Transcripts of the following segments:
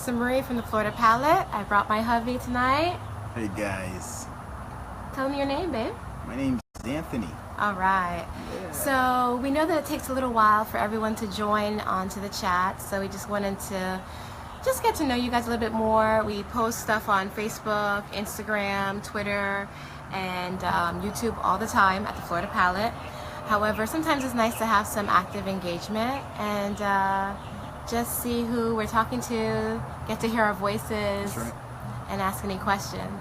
Melissa Marie from the Florida Palette. I brought my hubby tonight. Hey guys. Tell me your name, babe. My name's Anthony. Alright. Yeah. So we know that it takes a little while for everyone to join onto the chat, so we just wanted to get to know you guys a little bit more. We post stuff on Facebook, Instagram, Twitter, and YouTube all the time at the Florida Palette. However, sometimes it's nice to have some active engagement and just see who we're talking to, get to hear our voices, That's right. and ask any questions.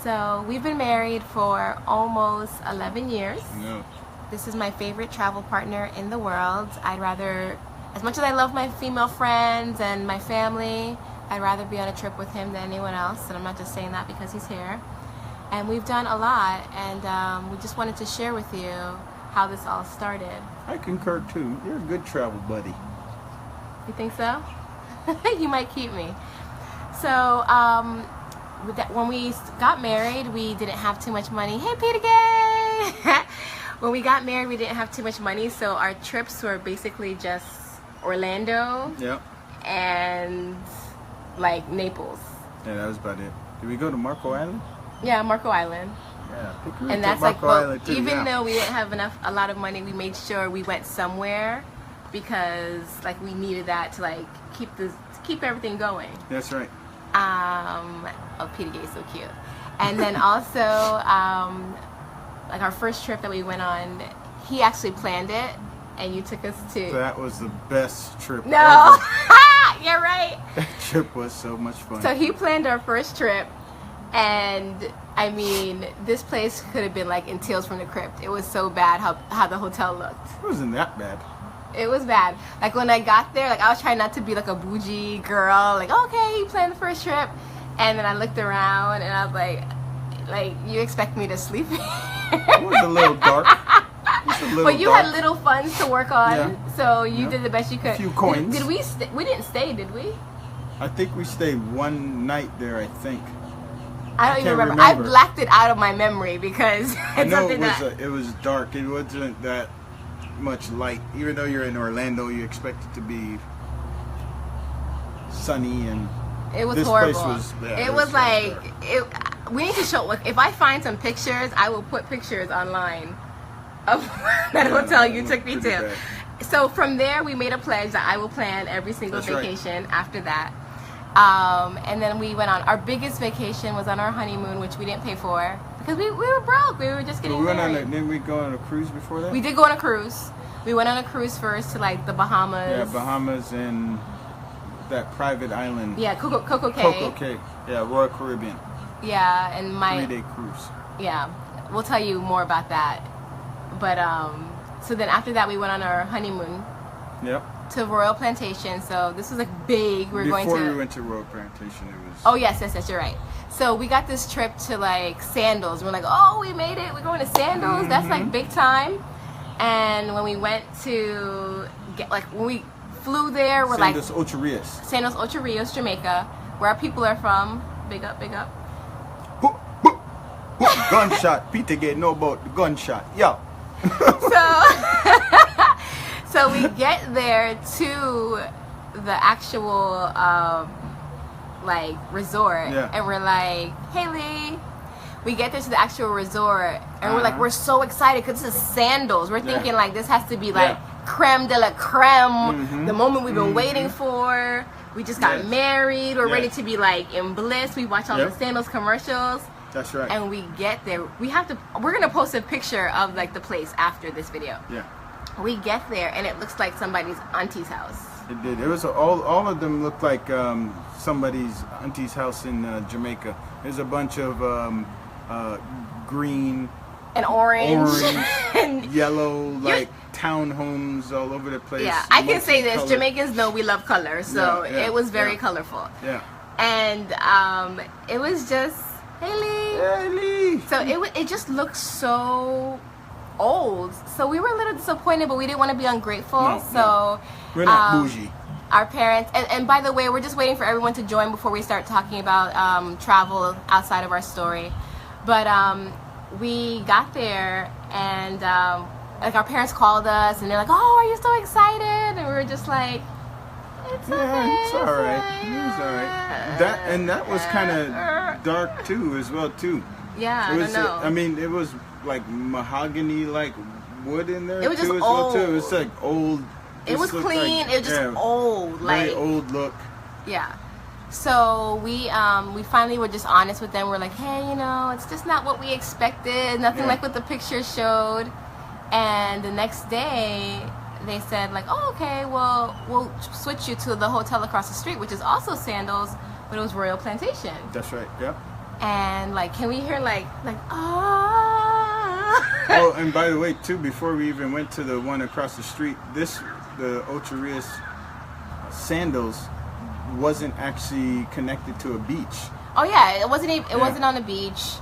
So we've been married for almost 11 years. No. This is my favorite travel partner in the world. I'd rather, as much as I love my female friends and my family, I'd rather be on a trip with him than anyone else. And I'm not just saying that because he's here. And we've done a lot, and we just wanted to share with you how this all started. I concur too. You're a good travel buddy. You think so? You might keep me. So when we got married, we didn't have too much money. Hey, Peter Gay! When we got married, we didn't have too much money, so our trips were basically just Orlando, Yep. and like Naples. Yeah, that was about it. Did we go to Marco Island? Yeah, Marco Island. Yeah, I think we went And to that's like, Marco well, Island too. even yeah. though we didn't have a lot of money, we made sure we went somewhere because like we needed that to like keep everything going. That's right. Oh, Peter Gay's so cute. And then also, like our first trip that we went on, he actually planned it, and you took us to. That was the best trip No, ever. you're right. That trip was so much fun. So he planned our first trip, and I mean, this place could have been like in Tales from the Crypt. It was so bad how the hotel looked. It wasn't that bad. It was bad. Like when I got there, like I was trying not to be like a bougie girl. Like, okay, he planned the first trip, and then I looked around and I was like you expect me to sleep? It was a little dark. But you had little funds to work on, Yeah. so you Yeah. did the best you could. A few coins. Did we? We didn't stay, did we? I think we stayed one night there. I think. I don't even can't remember. I remember. blacked it out of my memory because I it's know something that. it was dark. It wasn't that much light. Even though you're in Orlando, you expect it to be sunny and. It was this horrible. place was- yeah, it it was was like dark. we need to show. Like, if I find some pictures, I will put pictures online of that hotel you took me pretty to. bad. So from there, we made a pledge that I will plan every single That's right. vacation after that. And then we went on our biggest vacation was on our honeymoon, which we didn't pay for because we were broke. We were just getting We went on married. didn't we go on a cruise before that? We did go on a cruise. We went on a cruise first to like the Bahamas. Yeah, Bahamas and that private island. Yeah, Coco Cay. Coco Cay. Yeah, Royal Caribbean. Yeah, and my 3-day cruise. yeah, we'll tell you more about that. But so then after that we went on our honeymoon Yep. to Royal Plantation. So this was like big. We were Before going to. we went to Royal Plantation, it was. Oh yes, you're right. So we got this trip to like Sandals. We're like, oh, we made it. We're going to Sandals. Mm-hmm. That's like big time. And when we went to when we flew there, we're Sandals like Ocho Rios. Sandals Ocho Rios, Jamaica, where our people are from. Big up, big up. Boop, boop, boop. Gunshot. Peter get know about the gunshot. Yo. So we get there to the actual like resort, Yeah. and we're like, hey Lee. We get there to the actual resort, and we're like, we're so excited because this is Sandals. We're thinking like this has to be like creme de la creme, the moment we've been waiting for. We just got married. We're ready to be like in bliss. We watch all the Sandals commercials. That's right. And we get there. We're gonna post a picture of like the place after this video. Yeah. We get there and it looks like somebody's auntie's house. It did. It was all of them looked like somebody's auntie's house in Jamaica. There's a bunch of green, And orange. and yellow, like townhomes all over the place. Yeah, I can say this. Multicolored. Jamaicans know we love color, so Yeah, it was very yeah. colorful. Yeah. And it was just, hey Lee. Hey, Lee. So it just looked so old. So we were a little disappointed, but we didn't want to be ungrateful. No, so We're not bougie. our parents, and by the way, we're just waiting for everyone to join before we start talking about travel outside of our story. But we got there, and like our parents called us, and they're like, "Oh, are you so excited?" And we were just like, It's Yeah, okay. it's all right. It was all right. That was kind of dark too, as well too. Yeah, It was, I don't know. I mean, it was like mahogany, like wood in there. It was just too, as well, too. It old. was like old. It was just looked clean. like- It was just old. Very Like old look. yeah. So we finally were just honest with them. We're like, hey, it's just not what we expected. Nothing Yeah. like what the pictures showed. And the next day, they said like, oh, okay, well, we'll switch you to the hotel across the street, which is also Sandals, but it was Royal Plantation. That's right. Yeah. And like, can we hear like ah? Oh, and by the way, too, before we even went to the one across the street, the Ocho Rios Sandals wasn't actually connected to a beach. Oh yeah, it wasn't even, it wasn't on a beach.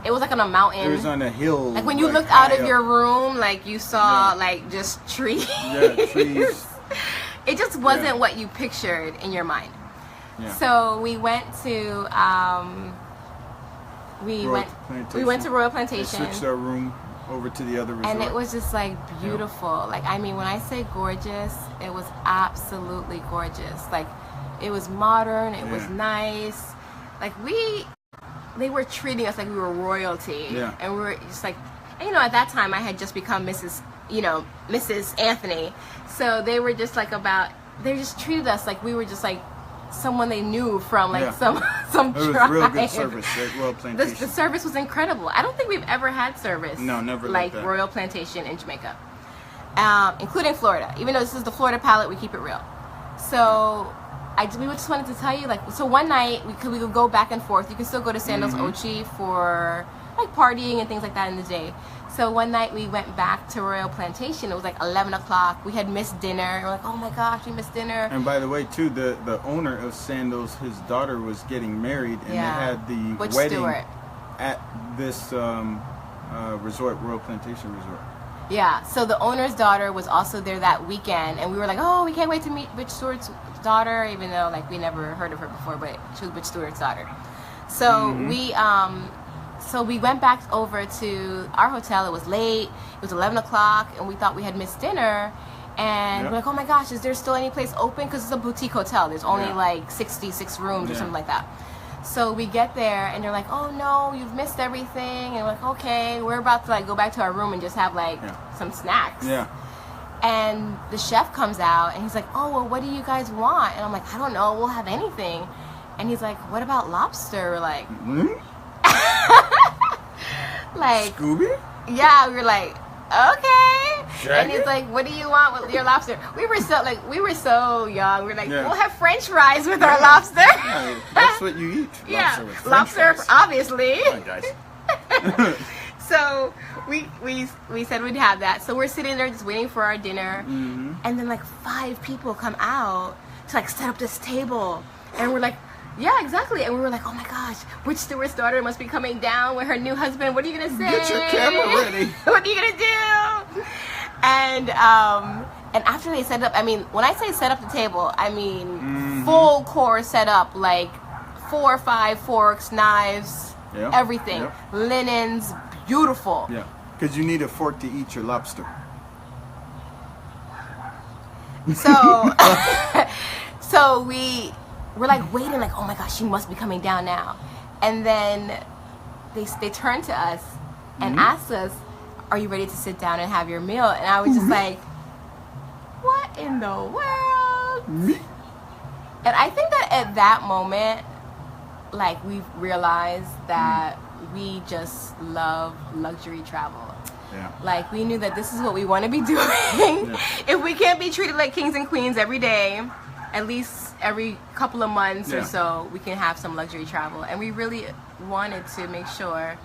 It was like on a mountain. It was on a hill. Like when you looked out of high your up. room, like you saw Yeah. like just trees. Yeah, trees. It just wasn't Yeah. what you pictured in your mind. Yeah. So we went to we Royal went Plantation. to Royal They Plantation, switched our room over to the other resort. and it was just like beautiful. Like I mean, when I say gorgeous, it was absolutely gorgeous. Like it was modern. It was Yeah. nice. Like they were treating us like we were royalty. Yeah. And we were just like, and, at that time I had just become Mrs. Anthony. So they were just like they just treated us like we were just like someone they knew from like Yeah. some It was tribe. real good service at Royal The Plantation. service was incredible. I don't think we've ever had service. No, never like that. Royal Plantation in Jamaica, including Florida. Even though this is the Florida palette, we keep it real. So we just wanted to tell you, like, so one night we could go back and forth. You can still go to Sandals Ochi for like partying and things like that in the day. So one night we went back to Royal Plantation. It was like 11 o'clock. We had missed dinner. And we're like, oh my gosh, we missed dinner. And by the way, too, the owner of Sandals, his daughter was getting married, and Yeah. they had the Butch wedding Stewart. at this resort, Royal Plantation Resort. Yeah, so the owner's daughter was also there that weekend, and we were like, oh, we can't wait to meet Butch Stewart's daughter, even though like we never heard of her before, but she was Butch Stewart's daughter. So we went back over to our hotel. It was late. It was 11 o'clock, and we thought we had missed dinner. And we're like, oh my gosh, is there still any place open? Because it's a boutique hotel. There's only like 66 rooms or something like that. So we get there, and they're like, oh no, you've missed everything. And we're like, okay, we're about to like go back to our room and just have like some snacks. Yeah. And the chef comes out, and he's like, oh, well, what do you guys want? And I'm like, I don't know, we'll have anything. And he's like, what about lobster? We're like, like, Scooby? yeah, we were like, okay. Shaggy? And he's like, what do you want with your lobster? We were so young. We were like, Yeah. we'll have French fries with our lobster. Yeah, that's what you eat. Yeah, with French lobster, fries. obviously. Come on, guys. So we said we'd have that. So we're sitting there just waiting for our dinner, and then like 5 people come out to like set up this table, and we're like, yeah, exactly. And we were like, oh my gosh, Butch Stewart's daughter must be coming down with her new husband. What are you gonna say? Get your camera ready. What are you gonna do? And after they set up, I mean, when I say set up the table, I mean full course set up, like 4 or 5 forks, knives, everything, linens, beautiful. Yeah, because you need a fork to eat your lobster. So, so we're like waiting, like, oh my gosh, she must be coming down now. And then they turned to us and asked us, are you ready to sit down and have your meal? And I was just like, what in the world? And I think that at that moment, like, we realized that we just love luxury travel. Yeah. Like, we knew that this is what we want to be doing. If we can't be treated like kings and queens every day, at least every couple of months or so, we can have some luxury travel. And we really wanted to make sure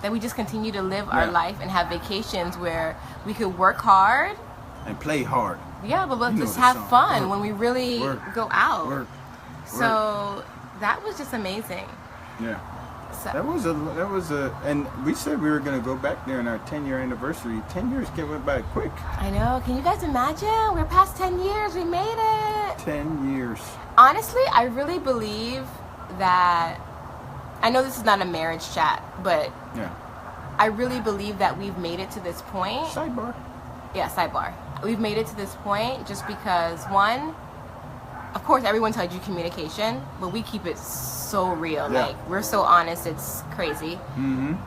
that we just continue to live our life and have vacations where we could work hard And play hard. Yeah, but You know just the have song. fun Work. when we really Work. go out. Work. So that was just amazing. Yeah. So, That was a, and we said we were going to go back there on our 10-year anniversary. 10 years went by quick. I know. Can you guys imagine? We're past 10 years. We made it. 10 years. Honestly, I really believe that, I know this is not a marriage chat, but Yeah. I really believe that we've made it to this point. Sidebar. Yeah, sidebar. We've made it to this point just because, one, of course, everyone tells you communication, but we keep it so real. Yeah. Like, we're so honest, it's crazy.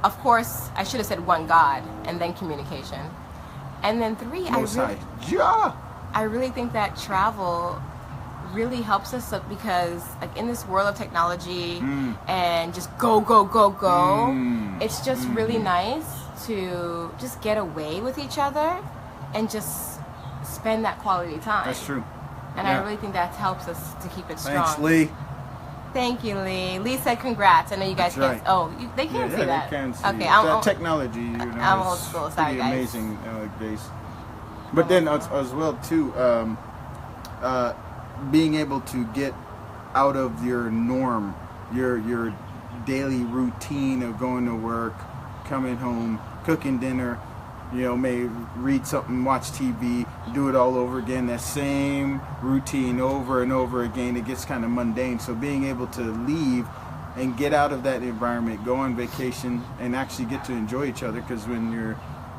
Of course, I should have said one God and then communication. And then 3, I really think that travel really helps us because, like, in this world of technology and just go, it's just really nice to just get away with each other and just spend that quality time. That's true. And I really think that helps us to keep it strong. Thanks, Lee. Thank you, Lee. Lee said congrats. I know you guys can't. Oh, they can't see that. They can see okay, that technology. You know, I'm old school. Sorry, pretty guys. Amazing nowadays. But then as well too, being able to get out of your norm, your daily routine of going to work, coming home, cooking dinner, you know, may read something, watch TV, do it all over again, that same routine over and over again, it gets kind of mundane. So being able to leave and get out of that environment, go on vacation, and actually get to enjoy each other, because when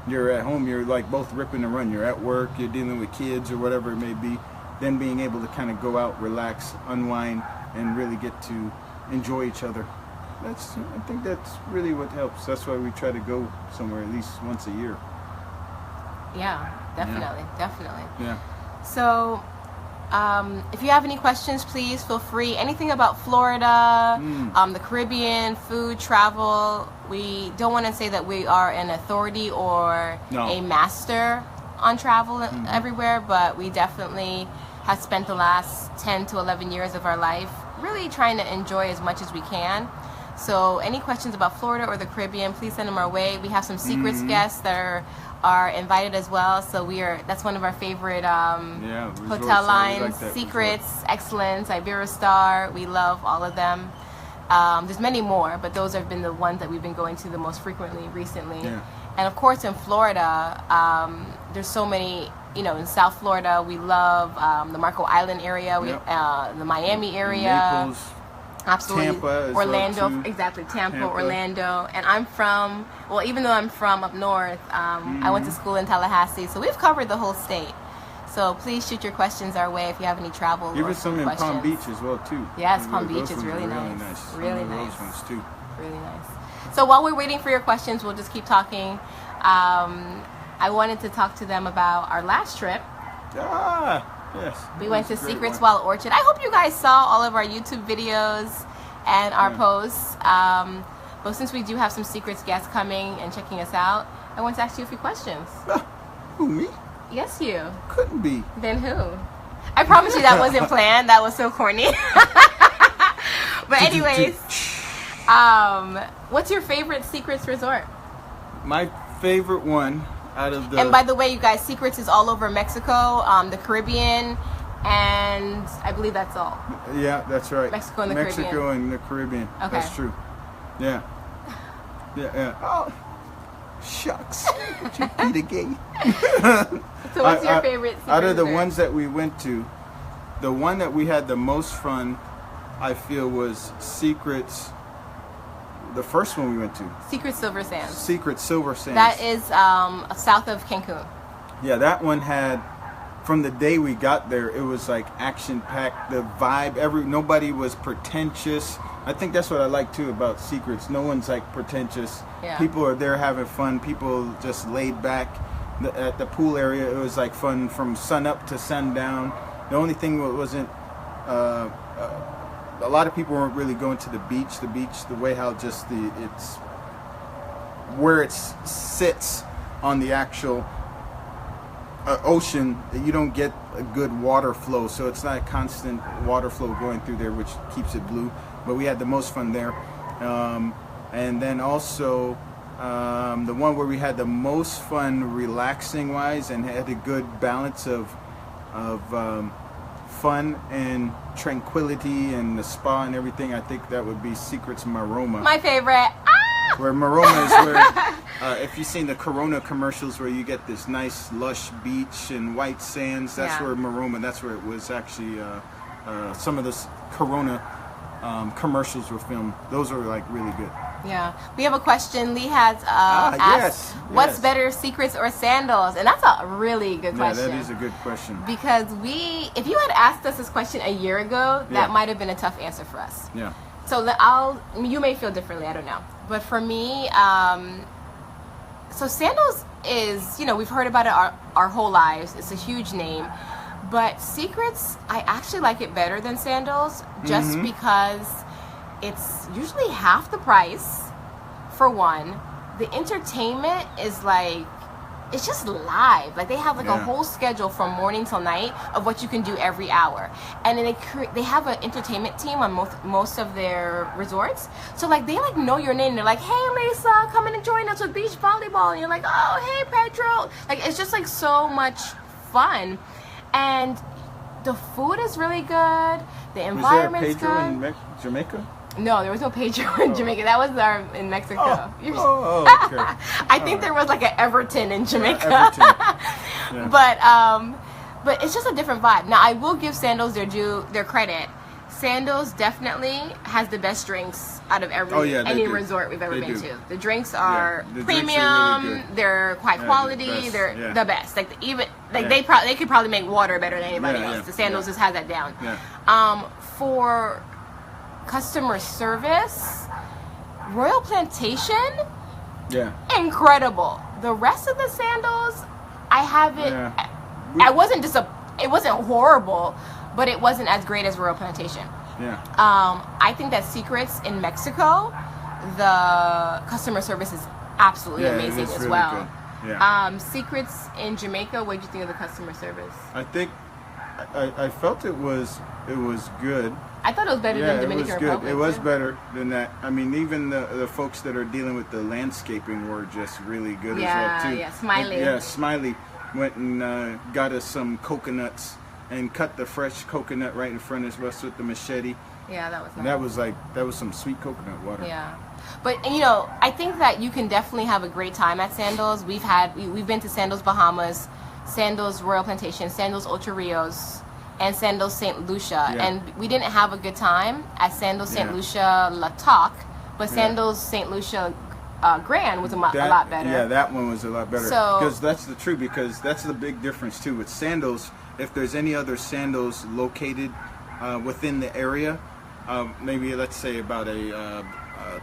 you're at home, you're like both ripping and run. You're at work, you're dealing with kids or whatever it may be. Then being able to kind of go out, relax, unwind, and really get to enjoy each other. I think that's really what helps. That's why we try to go somewhere at least once a year. Yeah, definitely. Yeah. So, if you have any questions, please feel free. Anything about Florida, the Caribbean, food, travel. We don't want to say that we are an authority or a master on travel everywhere, but we definitely have spent the last 10 to 11 years of our life really trying to enjoy as much as we can. So any questions about Florida or the Caribbean, please send them our way. We have some secrets guests that are invited as well. So that's one of our favorite hotel lines, Secrets, Excellence, Iberostar. We love all of them. There's many more, but those have been the ones that we've been going to the most frequently recently. Yeah. And of course in Florida, there's so many, you know, in South Florida, we love the Marco Island area, the Miami area. Naples. Absolutely. Tampa as Orlando, well, too. exactly, Tampa, Orlando. And I'm from, well, even though I'm from up north, I went to school in Tallahassee, so we've covered the whole state. So please shoot your questions our way if you have any travel Even or some in questions. Palm Beach as well, too. Yes, Palm Beach Those is ones really are nice. Some Really of nice. Those ones, too. Really nice. So while we're waiting for your questions, we'll just keep talking. I wanted to talk to them about our last trip. Yes. We went to Secrets Wild Orchard. I hope you guys saw all of our YouTube videos and our posts. But since we do have some Secrets guests coming and checking us out, I want to ask you a few questions. Who, me? Yes, you. Couldn't be. Then who? I promise you that wasn't planned. That was so corny. But anyways, what's your favorite Secrets resort? My favorite one out of the... And by the way, you guys, Secrets is all over Mexico, the Caribbean, and I believe that's all. Yeah, that's right. Mexico and the Caribbean. Mexico and the Caribbean. Okay. That's true. Yeah. Yeah. Oh, shucks. You beat a gay. So what's your favorite Secrets out of the resort? ones that we went to, the one that we had the most fun, I feel, was Secrets. The first one we went to. Secret Silver Sands. Secret Silver Sands. That is south of Cancun. Yeah, that one had, from the day we got there, it was like action-packed. The vibe, nobody was pretentious. I think that's what I like too about Secrets. No one's like pretentious. Yeah. People are there having fun. People just laid back. At the pool area, it was like fun from sun up to sundown. The only thing wasn't, a lot of people weren't really going to the beach. The beach, the way how just it's where it sits on the actual ocean, you don't get a good water flow, so it's not a constant water flow going through there, which keeps it blue. But we had the most fun there, and then also the one where we had the most fun relaxing wise and had a good balance of fun and tranquility and the spa and everything. I think that would be Secrets Maroma. My favorite. Where Maroma is where, if you've seen the Corona commercials where you get this nice lush beach and white sands, that's where Maroma, that's where it was actually, some of the Corona commercials were filmed. Those are like really good. Yeah, we have a question. Lee has asked, "What's better, Secrets or Sandals?" And that's a really good question. Yeah, that is a good question. Because if you had asked us this question a year ago, that might have been a tough answer for us. Yeah. So you may feel differently. I don't know, but for me, so Sandals is, we've heard about it our whole lives. It's a huge name, but Secrets, I actually like it better than Sandals, just because it's usually half the price, for one. The entertainment is like, it's just live. Like, they have like a whole schedule from morning till night of what you can do every hour. And then they have an entertainment team on most of their resorts. So like, they like know your name. They're like, "Hey Lisa, come in and join us with beach volleyball." And you're like, "Oh, hey Pedro." Like, it's just like so much fun. And the food is really good. The environment's good. Was there a Pedro in Jamaica? No, there was no Pedro in Jamaica. That was in Mexico. Okay. I think there was like an Everton in Jamaica. Everton. But it's just a different vibe. Now, I will give Sandals their credit. Sandals definitely has the best drinks out of any resort we've ever been to. The drinks are premium. Drinks are really good. They're high quality. They're the best. Like, they could probably make water better than anybody else. The Sandals just has that down. For customer service, Royal Plantation, incredible. The rest of the Sandals, I haven't. It wasn't horrible, but it wasn't as great as Royal Plantation. I think that Secrets in Mexico, the customer service is absolutely amazing as really well. Good. Secrets in Jamaica, what did you think of the customer service? I think I felt it was good. I thought it was better than Dominican Republic. It was better than that. I mean, even the folks that are dealing with the landscaping were just really good as well too. Yeah, Smiley. Smiley went and got us some coconuts and cut the fresh coconut right in front of us with the machete. Yeah, that was nice. That was some sweet coconut water. Yeah. But I think that you can definitely have a great time at Sandals. We've been to Sandals Bahamas, Sandals Royal Plantation, Sandals Ocho Rios, and Sandals St. Lucia. And we didn't have a good time at Sandals St. Lucia La Toc, but Sandals St. Lucia Grand was a lot better. Yeah, that one was a lot better. Because that's the truth, because that's the big difference too with Sandals. If there's any other Sandals located within the area, maybe let's say about a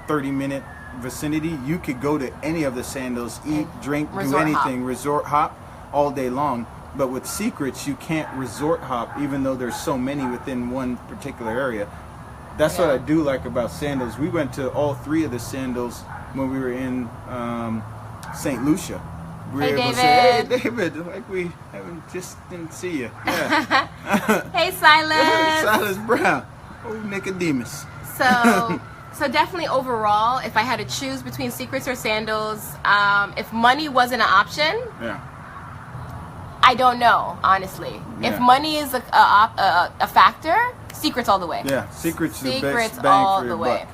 30-minute vicinity, you could go to any of the Sandals, eat, drink, do anything, resort hop all day long. But with Secrets, you can't resort hop, even though there's so many within one particular area. That's what I do like about Sandals. We went to all three of the Sandals when we were in St. Lucia. We were able to say, "Hey, David, like we didn't see you." Yeah. Hey, Silas. Silas Brown. Oh, Nicodemus. So definitely overall, if I had to choose between Secrets or Sandals, if money wasn't an option, I don't know, honestly. If money is a factor, Secrets all the way. Yeah, Secrets the best bang all for your the way. buck.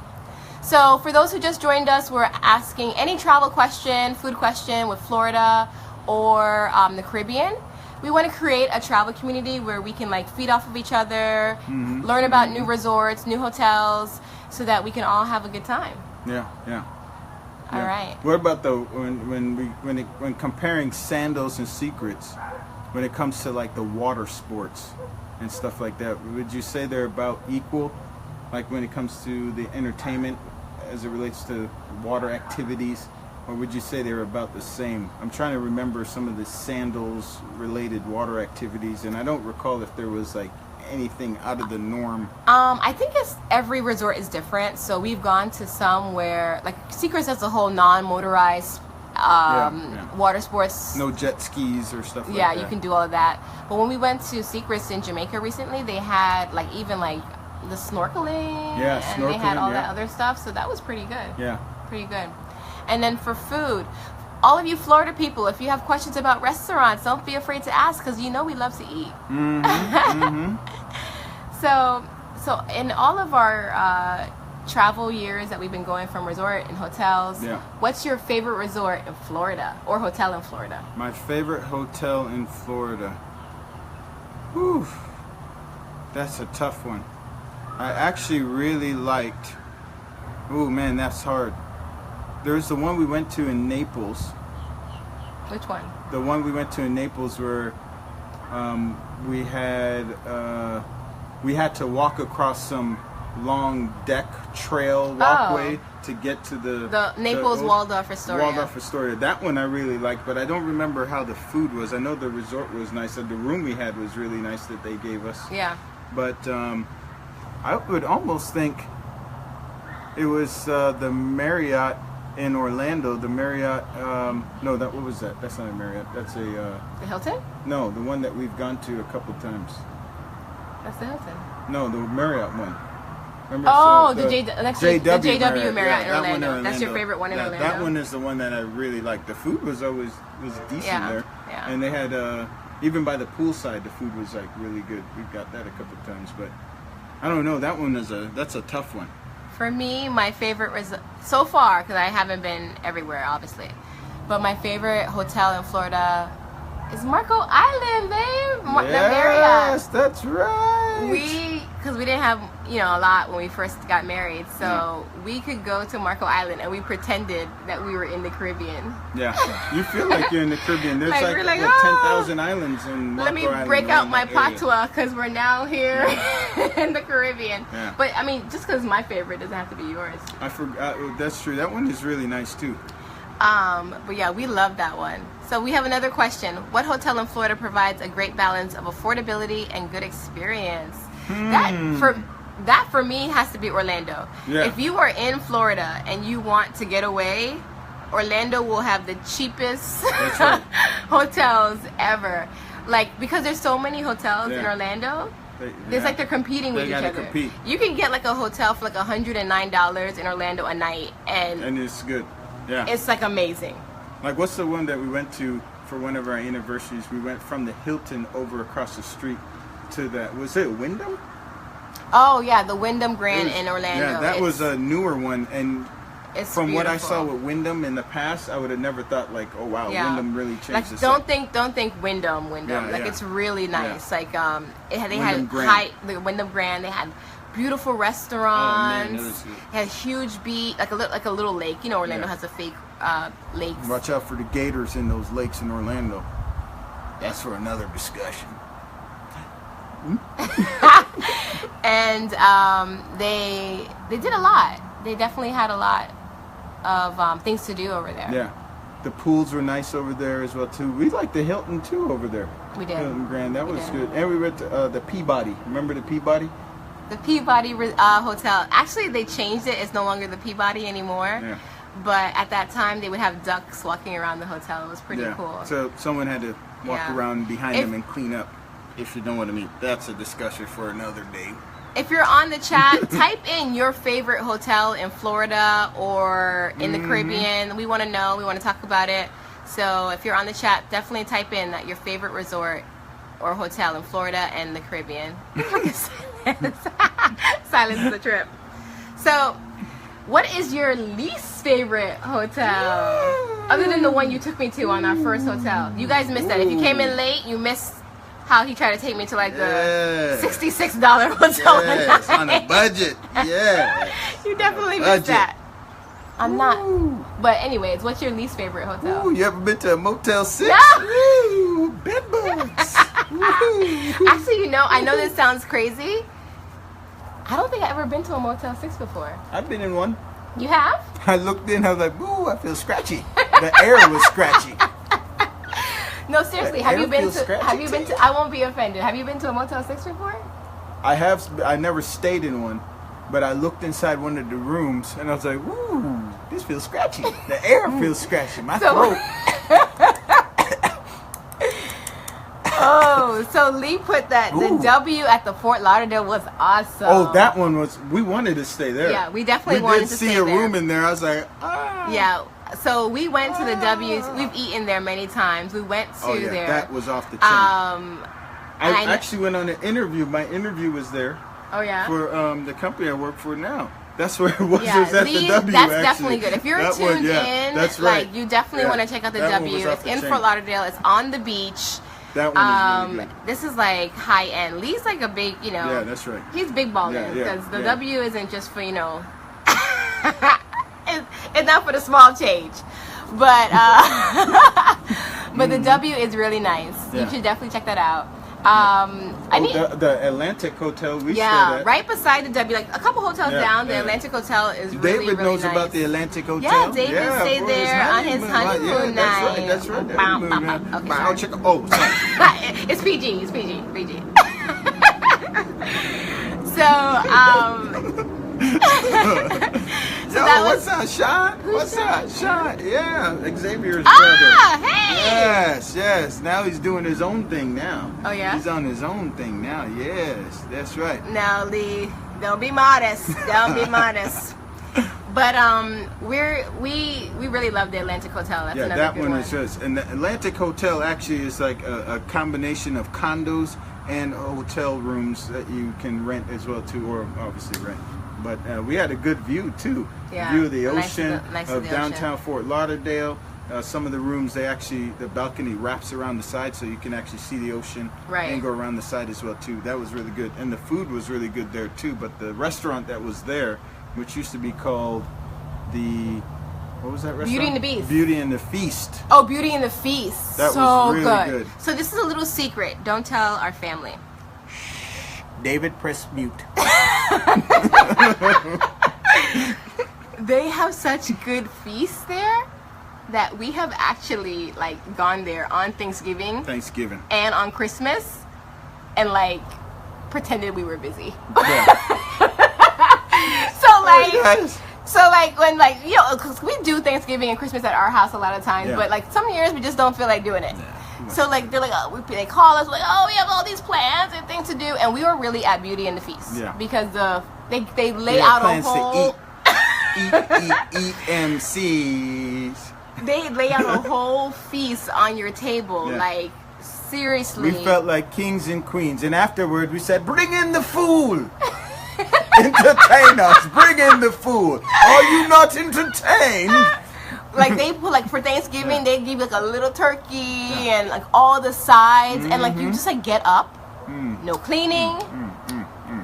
So for those who just joined us, we're asking any travel question, food question with Florida or the Caribbean. We want to create a travel community where we can like feed off of each other, learn about new resorts, new hotels, so that we can all have a good time. Yeah. All right. What about when comparing Sandals and Secrets, when it comes to like the water sports and stuff like that? Would you say they're about equal? Like when it comes to the entertainment as it relates to water activities, or would you say they're about the same? I'm trying to remember some of the Sandals related water activities, and I don't recall if there was like anything out of the norm. I think every resort is different. So we've gone to some where like Secrets as a whole non-motorized water sports. No jet skis or stuff like that. Yeah, you can do all of that. But when we went to Secrets in Jamaica recently, they had like even like the snorkeling. Yeah, and they had all that other stuff. So that was pretty good. Yeah. Pretty good. And then for food, all of you Florida people, if you have questions about restaurants, don't be afraid to ask, because we love to eat. So in all of our travel years that we've been going from resort and hotels, what's your favorite resort in Florida or hotel in Florida? My favorite hotel in Florida. Whew, that's a tough one. I actually really liked. Oh man, that's hard. There's the one we went to in Naples. Which one? The one we went to in Naples where we had to walk across some long deck trail walkway to get to the Naples Waldorf Astoria. Waldorf Astoria. That one I really liked, but I don't remember how the food was. I know the resort was nice. The room we had was really nice that they gave us. Yeah. But I would almost think it was the Marriott in Orlando. The Marriott. No, what was that? That's not a Marriott. That's a. The Hilton? No, the one that we've gone to a couple times. That's the Hilton. No, the Marriott one. Remember, the JW Marriott in Orlando. That's your favorite one in Orlando? That one is the one that I really liked. The food was always decent there. Yeah. And they had, even by the poolside, the food was like really good. We've got that a couple times, but I don't know. That one that's a tough one. For me, my favorite so far, because I haven't been everywhere, obviously, but my favorite hotel in Florida is Marco Island, babe. The Marriott. Yes, that's right. Because we didn't have, a lot when we first got married, so we could go to Marco Island and we pretended that we were in the Caribbean. Yeah, you feel like you're in the Caribbean. There's like 10,000 islands in Marco Let me Island break out my area. patois because we're now here in the Caribbean. Yeah. But I mean, just because my favorite doesn't have to be yours. I forgot. That's true. That one is really nice too. But yeah, we love that one. So we have another question. What hotel in Florida provides a great balance of affordability and good experience? That for me has to be Orlando. Yeah. If you are in Florida and you want to get away, Orlando will have the cheapest right. hotels ever. Like, because there's so many hotels in Orlando, it's like they're competing with each other. Compete. You can get like a hotel for like $109 in Orlando a night, and it's good. Yeah. It's like amazing. Like, what's the one that we went to for one of our anniversaries? We went from the Hilton over across the street to was it Wyndham? Oh yeah, the Wyndham Grand in Orlando. Yeah, that was a newer one, and from beautiful. what I saw with Wyndham in the past, I would have never thought like, oh wow, Wyndham really changed like, this. Don't think Wyndham. It's really nice. Like they had the Wyndham Grand. They had beautiful restaurants. Oh, man, that was good. Had a huge beach, like a little lake. Orlando has a fake lake. Watch out for the gators in those lakes in Orlando. That's for another discussion. And they did a lot. They definitely had a lot of things to do over there. Yeah, the pools were nice over there as well too. We liked the Hilton too over there. We did. Hilton Grand, that was good. And we went to the Peabody. Remember the Peabody? The Peabody Hotel. Actually, they changed it. It's no longer the Peabody anymore. Yeah. But at that time, they would have ducks walking around the hotel. It was pretty cool. So someone had to walk around behind them and clean up. If you know what I mean. That's a discussion for another day. If you're on the chat, type in your favorite hotel in Florida or in the Caribbean. We want to know. We want to talk about it. So if you're on the chat, definitely type in that your favorite resort or hotel in Florida and the Caribbean. Silence is a trip. So, what is your least favorite hotel? Other than the one you took me to on our first hotel. You guys missed that. If you came in late, you missed how he tried to take me to like the $66 hotel. Yes, on a budget. Yeah. You definitely missed that. I'm not. But anyways, what's your least favorite hotel? Ooh, you ever been to a Motel 6? No. Ooh, bed bugs. Actually, I know this sounds crazy. I don't think I've ever been to a Motel 6 before. I've been in one. You have? I looked in, I was like, ooh, I feel scratchy. The air was scratchy. No, seriously, have you been to I won't be offended. Have you been to a Motel 6 before? I never stayed in one, but I looked inside one of the rooms and I was like, ooh, this feels scratchy. The air feels scratchy. My throat. Oh, so Lee put that the W at the Fort Lauderdale was awesome. Oh, that one was. We wanted to stay there. Yeah, we definitely wanted to stay there. We did see a room in there. I was like, ah. Yeah. So we went to the W's. We've eaten there many times. We went to there. That was off the chain. I actually went on an interview. My interview was there. Oh yeah. For the company I work for now. That's where it was. Yeah, it was at the W. That's actually. definitely good. If you're tuned in, that's right. like you definitely want to check out the W. It's in Fort Lauderdale. It's on the beach. That one is really good. This is like high end. Lee's like a big, Yeah, that's right. He's big baller because the W isn't just for It's not for the small change. But but the W is really nice. Yeah. You should definitely check that out. The Atlantic Hotel we stayed at. Right beside the W, like a couple hotels down. The Atlantic Hotel is really, David really knows nice. about the Atlantic Hotel. Yeah, David stayed for there on his honeymoon night. That's right. Okay, I'll check. Oh, sorry. It's PG. It's PG. So, what's up, Sean? What's up, Sean? Yeah, Xavier's brother. Hey! Yes. Now he's doing his own thing now. Oh, yeah? He's on his own thing now. Yes, that's right. Now, Lee, don't be modest. Don't be modest. But we really love the Atlantic Hotel. That's another that good one is just. And the Atlantic Hotel actually is like a combination of condos and hotel rooms that you can rent as well too, or obviously rent. But we had a good view too. Yeah, View of the ocean, nice of the downtown ocean. Fort Lauderdale. Some of the rooms, the balcony wraps around the side, so you can actually see the ocean and go around the side as well too. That was really good, and the food was really good there too. But the restaurant that was there, which used to be called what was that restaurant? Beauty and the Beast. Beauty and the Feast. Oh, Beauty and the Feast. That so was really good. So this is a little secret. Don't tell our family. David, press mute. They have such good feasts there that we have actually like gone there on Thanksgiving and on Christmas and like pretended we were busy. Yeah. So like when like because we do Thanksgiving and Christmas at our house a lot of times, but like some years we just don't feel like doing it. So like they're like they call us like, oh, we have all these plans and things to do, and we were really at Beauty and the Feast because they lay out a whole eat MCs. They lay out a whole feast on your table, like seriously. We felt like kings and queens, and afterward we said, "Bring in the fool." Entertain us. Bring in the food. Are you not entertained? Like they put like for Thanksgiving they give like a little turkey and like all the sides and like you just like get up, no cleaning,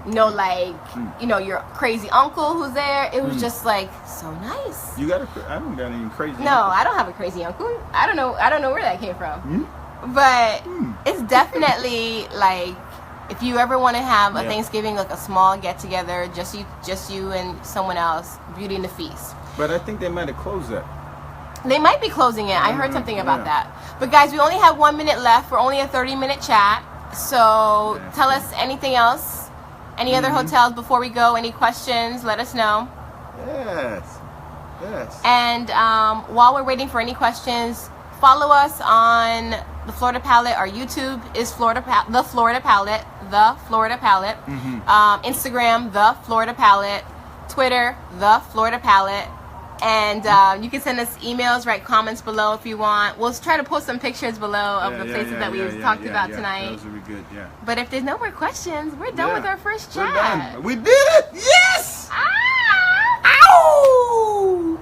no like your crazy uncle who's there. It was just like so nice. You got I don't got any crazy. No, uncle. I don't have a crazy uncle. I don't know where that came from. But it's definitely like. If you ever want to have a Thanksgiving, like a small get-together, just you and someone else, Beauty and the Feast. But I think they might have closed that. They might be closing it. I heard something about that. But guys, we only have 1 minute left. We're only a 30-minute chat. So tell us anything else. Any other hotels before we go? Any questions? Let us know. Yes. And while we're waiting for any questions, follow us on the Florida Palette. Our YouTube is the Florida Palette. Instagram, the Florida Palette. Twitter, the Florida Palette. And you can send us emails, write comments below if you want. We'll try to post some pictures below of the places that we talked about tonight. Those would be good, But if there's no more questions, we're done with our first chat. We're done. We did it! Yes! Ow!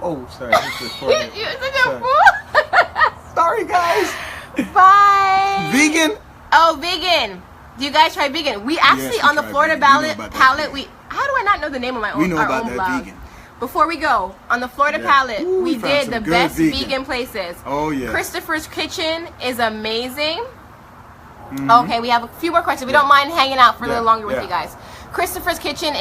Oh, sorry. You're such a fool. Sorry, guys. Bye. Vegan? Oh, vegan. Do you guys try vegan? We actually on the Florida Palette. How do I not know the name of my own? We know about own that blog? Vegan. Before we go on the Florida Palette, we found did some the good best vegan. vegan places. Oh yeah. Christopher's Kitchen is amazing. Okay, we have a few more questions. We don't mind hanging out for a little longer with you guys. Christopher's Kitchen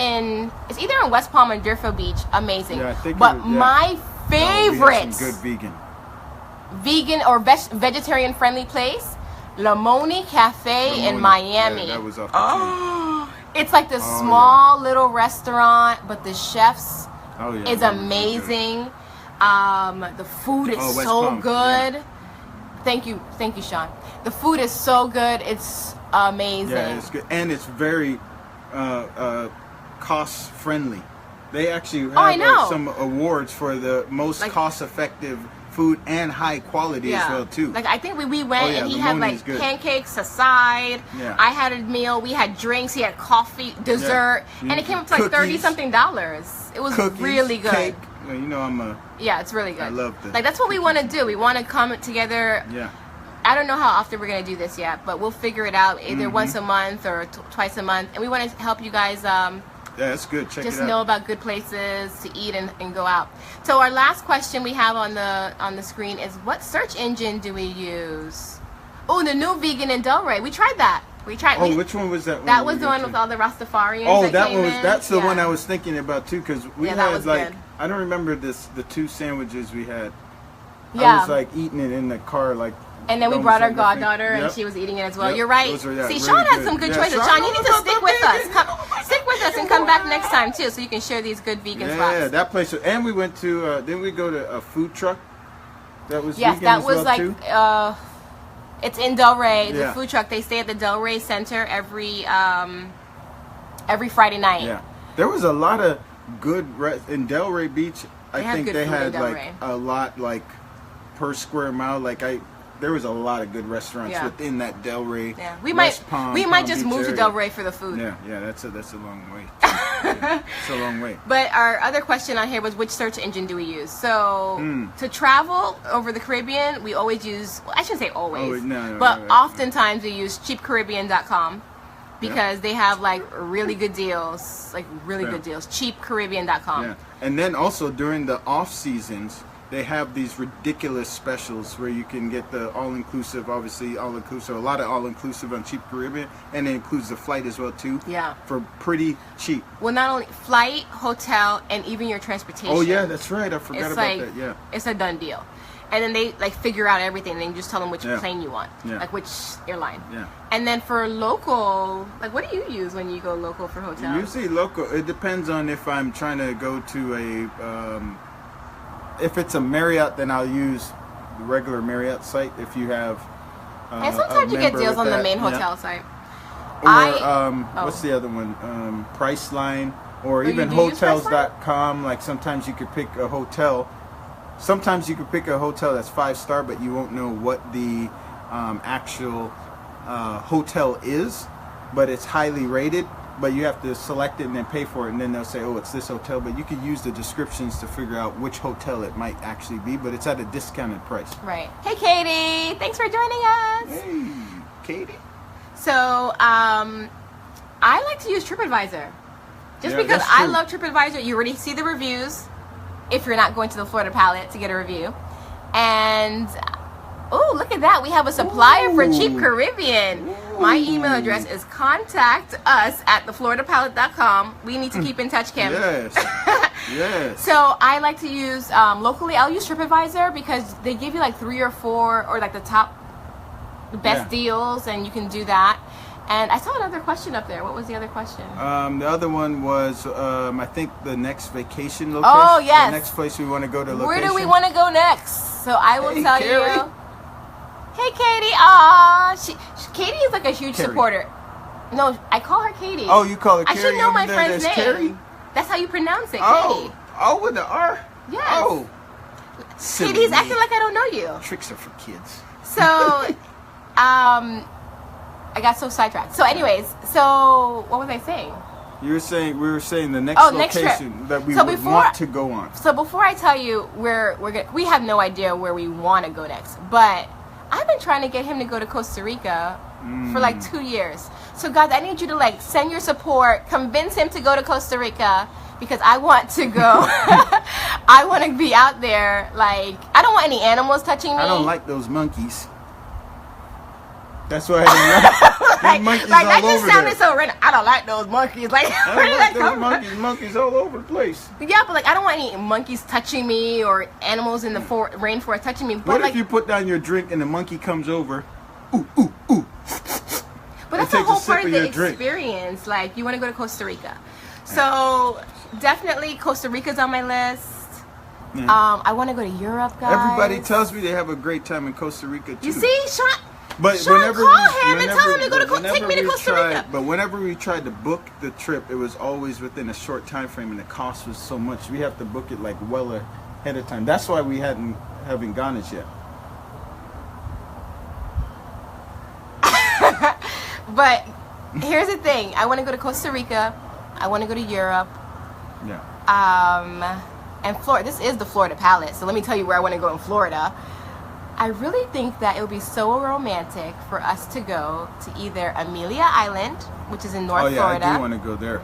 it's either in West Palm or Deerfield Beach. Amazing. Yeah, I think my favorite some good vegan or vegetarian friendly place, Lamoni Cafe in Miami. That was off the chain. It's like this small little restaurant, but the chefs is amazing. The food is so good. Yeah. Thank you, Sean. The food is so good. It's amazing. Yeah, it's good, and it's very cost friendly. They actually have some awards for the most cost effective food and high quality as well too. Like I think we went and he had like pancakes aside. Yeah. I had a meal. We had drinks. He had coffee, dessert, and it came up to like $30-something. It was really good. Cake. Well, I'm it's really good. I love this. Like that's what we want to do. We want to come together. Yeah. I don't know how often we're gonna do this yet, but we'll figure it out either once a month or twice a month, and we want to help you guys Yeah, it's good. Check just it out. know about good places to eat and go out. So our last question we have on the screen is, what search engine do we use? Oh, the new vegan in Delray. We tried that. Which one was that? That was the one with all the Rastafarians. Oh, that came one was. in. That's the one I was thinking about too, because we that had was like good. I don't remember the 2 sandwiches we had. Yeah. I was like eating it in the car, like. And then we brought our goddaughter, and she was eating it as well. Yep. You're right. Those are, yeah, See, really Sean has good. some good Yeah, choices. Sean, Sean, you need to stick with us. bacon. Stick with us and come back next time too, so you can share these good vegan spots. Yeah, that place. And we went to. Didn't we go to a food truck? That was Yes, vegan that as was well, like. too? It's in Delray, the Yeah. food truck. They stay at the Delray Center every Friday night. Yeah, there was a lot of good in Delray Beach. I have think good they food in had like Delray. a lot like per square mile. There was a lot of good restaurants within that Delray. Yeah, we West might Palm, we might Palm just Beach move area. to Delray for the food. Yeah, that's a long way. Yeah, it's a long way. But our other question on here was, which search engine do we use? So to travel over the Caribbean, we always use. Well, I shouldn't say always, but oftentimes we use cheapcaribbean.com. Because they have like really good deals, good deals. Cheapcaribbean.com. Yeah, and then also during the off seasons, they have these ridiculous specials where you can get the all-inclusive, obviously all-inclusive, a lot of all-inclusive on Cheap Caribbean, and it includes the flight as well too. Yeah. For pretty cheap. Well, not only flight, hotel, and even your transportation. Oh yeah, that's right. I forgot about that. Yeah. It's a done deal. And then they like figure out everything. And then you just tell them which plane you want, like which airline. Yeah. And then for local, like what do you use when you go local for hotels? Usually local. It depends on if I'm trying to go to a. If it's a Marriott, then I'll use the regular Marriott site. If you have. And sometimes you get deals on the main hotel site. Or what's the other one? Priceline, or even hotels.com. Like sometimes you could pick a hotel. Sometimes you could pick a hotel that's 5-star, but you won't know what the actual hotel is, but it's highly rated. But you have to select it and then pay for it, and then they'll say, oh, it's this hotel. But you can use the descriptions to figure out which hotel it might actually be, but it's at a discounted price. Right. Hey, Katie. Thanks for joining us. Hey, Katie. So, I like to use TripAdvisor. Just because I love TripAdvisor. You already see the reviews if you're not going to the Florida Palette to get a review. And, oh, look at that. We have a supplier for Cheap Caribbean. My email address is contact@thefloridapalette.com. We need to keep in touch, Kim. Yes. Yes. So I like to use, locally, I'll use TripAdvisor because they give you like 3 or 4 or like the best deals, and you can do that. And I saw another question up there. What was the other question? The other one was, I think the next vacation location. Oh, yes. The next place we want to go to location. Where do we want to go next? So I will tell Carrie. you. Hey, Katie. Aw, Katie is like a huge supporter. No, I call her Katie. Oh, you call her Carrie? I should know my Over there, friend's name. Carrie? That's how you pronounce it, Oh, Katie. oh, with the R? Yes. Oh. Silly Katie's me. acting like I don't know you. Tricks are for kids. So, I got so sidetracked. So, anyways, so what was I saying? We were saying the next next location trip. that we So would before- want to go on. So before I tell you we have no idea where we want to go next, but I've been trying to get him to go to Costa Rica for like 2 years. So guys, I need you to like send your support, convince him to go to Costa Rica because I want to go. I want to be out there. Like I don't want any animals touching me. I don't like those monkeys. That's why I don't like monkeys like all that just over sounded there. so random. I don't like those monkeys. Like I where don't did like that those come from? monkeys all over the place. Yeah, but like I don't want any monkeys touching me or animals in the rainforest touching me. But What like, if you put down your drink and the monkey comes over? Ooh, ooh, ooh. but that's the whole part of the experience. Like you want to go to Costa Rica, so definitely Costa Rica's on my list. Yeah. I want to go to Europe, guys. Everybody tells me they have a great time in Costa Rica too. You see, Sean. But Sean, whenever call him and tell him to go to whenever take me to we Costa tried- Rica. But whenever we tried to book the trip, it was always within a short time frame, and the cost was so much. We have to book it like well ahead of time. That's why we haven't gone as yet. But here's the thing: I want to go to Costa Rica. I want to go to Europe. Yeah. And Florida. This is the Florida Palette, so let me tell you where I want to go in Florida. I really think that it would be so romantic for us to go to either Amelia Island, which is in North Florida. I do want to go there.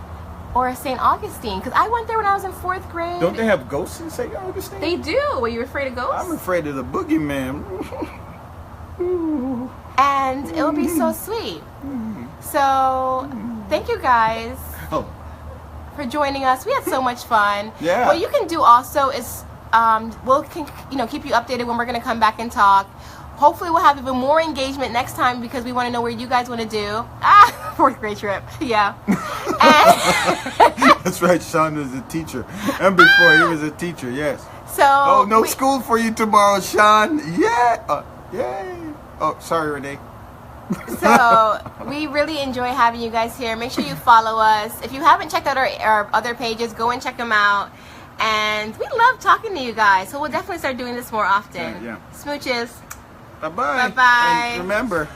or St. Augustine, because I went there when I was in 4th grade. Don't they have ghosts in St. Augustine? They do. Were you afraid of ghosts? I'm afraid of the boogeyman. And it will be so sweet. So thank you guys for joining us. We had so much fun. Yeah. What you can do also is we'll keep you updated when we're going to come back and talk. Hopefully we'll have even more engagement next time because we want to know where you guys want to do. 4th grade trip. Yeah. That's right, Sean was a teacher. And before he was a teacher, yes. So no school for you tomorrow, Sean. Yeah. Yay. Oh, sorry, Renee. So we really enjoy having you guys here. Make sure you follow us. If you haven't checked out our other pages, go and check them out. And we love talking to you guys. So we'll definitely start doing this more often. Yeah. Smooches. Bye-bye. Bye-bye. And remember,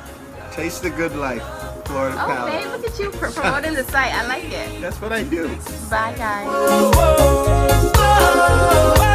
taste the good life, Florida Oh, Palace. babe, look at you promoting the site. I like it. That's what I do. Bye, guys.